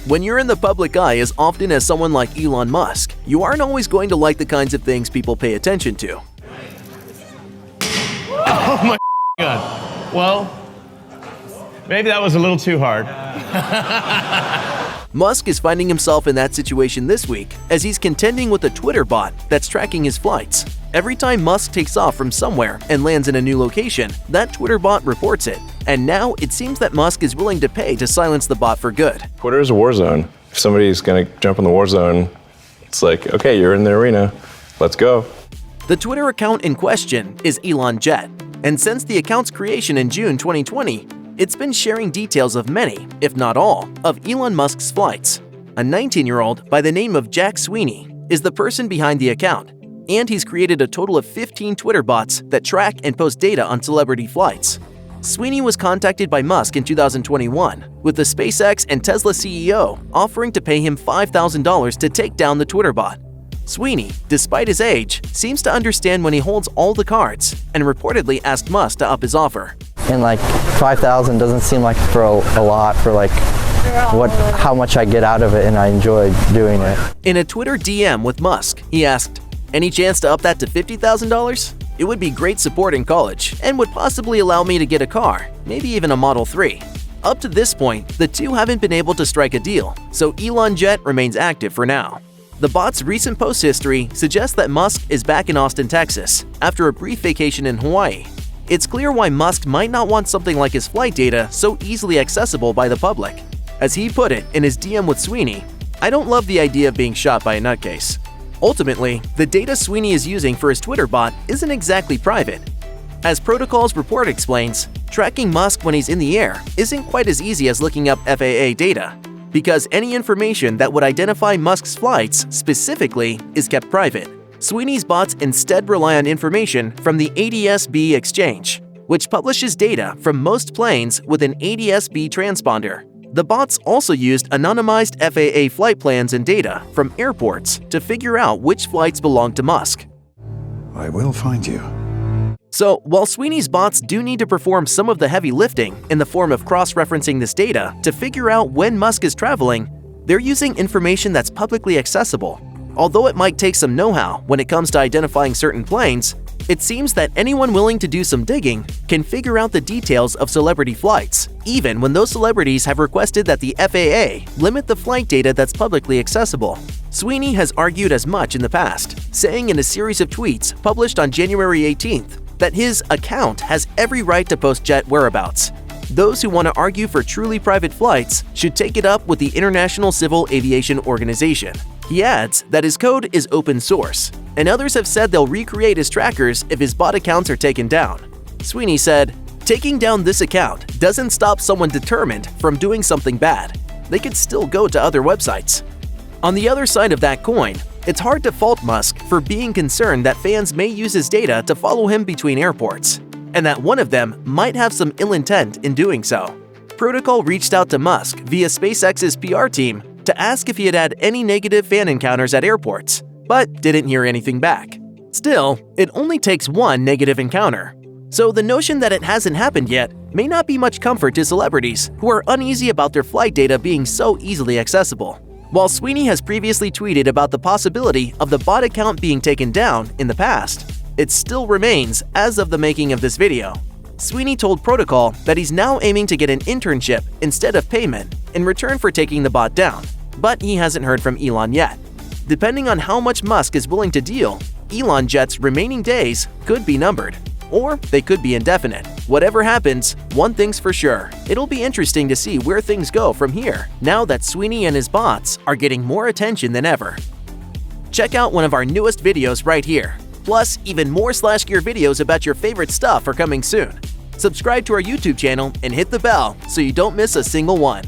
When you're in the public eye as often as someone like Elon Musk, you aren't always going to like the kinds of things people pay attention to. Oh my God. Well, maybe that was a little too hard. Musk is finding himself in that situation this week as he's contending with a Twitter bot that's tracking his flights. Every time Musk takes off from somewhere and lands in a new location, that Twitter bot reports it. And now it seems that Musk is willing to pay to silence the bot for good. Twitter is a war zone. If somebody's going to jump in the war zone, it's like, okay, you're in the arena. Let's go. The Twitter account in question is Elon Jet. And since the account's creation in June 2020, it's been sharing details of many, if not all, of Elon Musk's flights. A 19-year-old by the name of Jack Sweeney is the person behind the account, and he's created a total of 15 Twitter bots that track and post data on celebrity flights. Sweeney was contacted by Musk in 2021, with the SpaceX and Tesla CEO offering to pay him $5,000 to take down the Twitter bot. Sweeney, despite his age, seems to understand when he holds all the cards and reportedly asked Musk to up his offer. And like 5,000 doesn't seem like for a lot for like how much I get out of it, and I enjoy doing it. In a Twitter DM with Musk, he asked, "Any chance to up that to $50,000? It would be great support in college and would possibly allow me to get a car, maybe even a Model 3. Up to this point, the two haven't been able to strike a deal, so Elon Jet remains active for now. The bot's recent post history suggests that Musk is back in Austin, Texas, after a brief vacation in Hawaii. It's clear why Musk might not want something like his flight data so easily accessible by the public. As he put it in his DM with Sweeney, "I don't love the idea of being shot by a nutcase." Ultimately, the data Sweeney is using for his Twitter bot isn't exactly private. As Protocol's report explains, tracking Musk when he's in the air isn't quite as easy as looking up FAA data, because any information that would identify Musk's flights specifically is kept private. Sweeney's bots instead rely on information from the ADS-B exchange, which publishes data from most planes with an ADS-B transponder. The bots also used anonymized FAA flight plans and data from airports to figure out which flights belong to Musk. I will find you. So, while Sweeney's bots do need to perform some of the heavy lifting in the form of cross-referencing this data to figure out when Musk is traveling, they're using information that's publicly accessible. Although it might take some know-how when it comes to identifying certain planes, it seems that anyone willing to do some digging can figure out the details of celebrity flights, even when those celebrities have requested that the FAA limit the flight data that's publicly accessible. Sweeney has argued as much in the past, saying in a series of tweets published on January 18th that his account has every right to post jet whereabouts. Those who want to argue for truly private flights should take it up with the International Civil Aviation Organization. He adds that his code is open source, and others have said they'll recreate his trackers if his bot accounts are taken down. Sweeney said, "Taking down this account doesn't stop someone determined from doing something bad. They could still go to other websites." On the other side of that coin, it's hard to fault Musk for being concerned that fans may use his data to follow him between airports, and that one of them might have some ill intent in doing so. Protocol reached out to Musk via SpaceX's PR team to ask if he had had any negative fan encounters at airports, but didn't hear anything back. Still, it only takes one negative encounter. So the notion that it hasn't happened yet may not be much comfort to celebrities who are uneasy about their flight data being so easily accessible. While Sweeney has previously tweeted about the possibility of the bot account being taken down in the past, it still remains as of the making of this video. Sweeney told Protocol that he's now aiming to get an internship instead of payment in return for taking the bot down, but he hasn't heard from Elon yet. Depending on how much Musk is willing to deal, Elon Jet's remaining days could be numbered, or they could be indefinite. Whatever happens, one thing's for sure, it'll be interesting to see where things go from here, now that Sweeney and his bots are getting more attention than ever. Check out one of our newest videos right here. Plus, even more SlashGear videos about your favorite stuff are coming soon. Subscribe to our YouTube channel and hit the bell so you don't miss a single one.